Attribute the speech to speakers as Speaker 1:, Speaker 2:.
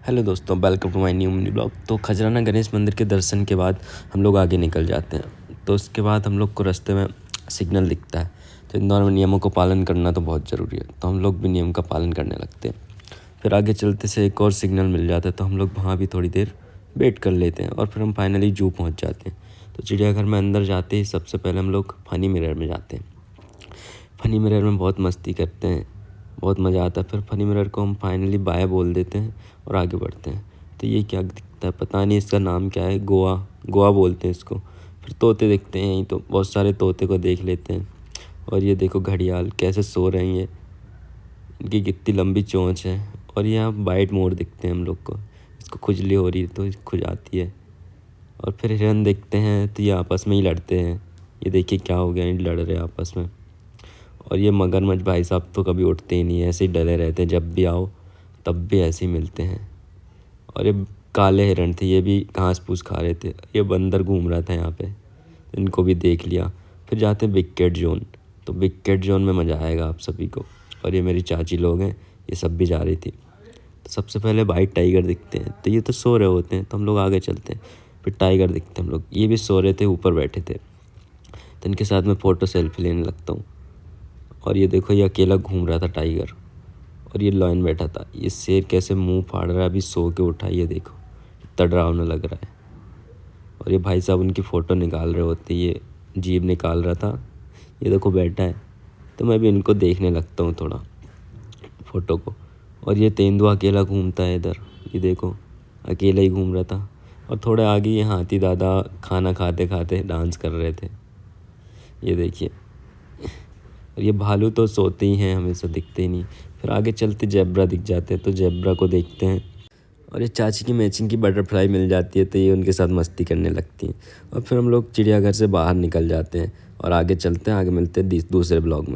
Speaker 1: Hello दोस्तों, welcome to my new mini blog. तो खजराना गणेश मंदिर के दर्शन के बाद हम लोग आगे निकल जाते हैं। तो उसके बाद हम लोग को रास्ते में सिग्नल दिखता है। तो इंदौर में नियमों को पालन करना तो बहुत ज़रूरी है, तो हम लोग भी नियम का पालन करने लगते हैं। फिर आगे चलते से एक और सिग्नल मिल जाता है, तो हम लोग वहाँ भी थोड़ी देर वेट कर लेते हैं और फिर हम फाइनली जू पहुँच जाते हैं। तो चिड़ियाघर में अंदर जाते ही सबसे पहले हम लोग फ़नी मिरर में जाते हैं। फ़नी मिरर में बहुत मस्ती करते हैं, बहुत मज़ा आता है। फिर फ़नी मिरर को हम फाइनली बाय बोल देते हैं और आगे बढ़ते हैं। तो ये क्या दिखता है पता नहीं, इसका नाम क्या है, गोवा बोलते हैं इसको। फिर तोते दिखते हैं यहीं, तो बहुत सारे तोते को देख लेते हैं। और ये देखो घड़ियाल कैसे सो रही हैं, इनकी कितनी लंबी चोंच है। और यहाँ वाइट मोर दिखते हैं हम लोग को, इसको खुजली हो रही है तो खुजाती है। और फिर हिरन देखते हैं, तो ये आपस में ही लड़ते हैं। ये देखिए क्या हो गया, ये लड़ रहे हैं आपस में। और ये मगरमच्छ भाई साहब तो कभी उठते ही नहीं, ऐसे ही डले रहते हैं, जब भी आओ तब भी ऐसे ही मिलते हैं। और ये काले हिरण थे, ये भी घास फूस खा रहे थे। ये बंदर घूम रहा था यहाँ पे, इनको भी देख लिया। फिर जाते हैं बिग कैट जोन। तो बिग कैट जोन में मज़ा आएगा आप सभी को। और ये मेरी चाची लोग हैं, ये सब भी जा रही थी। तो सबसे पहले वाइट टाइगर दिखते हैं, तो ये तो सो रहे होते हैं, तो हम लोग आगे चलते हैं। फिर टाइगर दिखते हैं हम लोग, ये भी सो रहे थे, ऊपर बैठे थे। तो इनके साथ में फ़ोटो सेल्फी लेने लगता हूँ। और ये देखो, ये अकेला घूम रहा था टाइगर, और ये लायन बैठा था। ये शेर कैसे मुंह फाड़ रहा है, अभी सो के उठा, ये देखो इतना डरावना लग रहा है। और ये भाई साहब उनकी फ़ोटो निकाल रहे होते, ये जीभ निकाल रहा था, ये देखो बैठा है। तो मैं भी इनको देखने लगता हूँ थोड़ा फ़ोटो को। और ये तेंदुआ अकेला घूमता है इधर, ये देखो अकेला ही घूम रहा था। और थोड़े आगे ये हाथी दादा खाना खाते खाते डांस कर रहे थे, ये देखिए। और ये भालू तो सोते ही हैं, हमेशा दिखते ही नहीं। फिर आगे चलते जेब्रा दिख जाते हैं, तो जेब्रा को देखते हैं। और ये चाची की मैचिंग की बटरफ्लाई मिल जाती है, तो ये उनके साथ मस्ती करने लगती हैं। और फिर हम लोग चिड़ियाघर से बाहर निकल जाते हैं और आगे चलते हैं। आगे मिलते हैं दूसरे ब्लॉग में।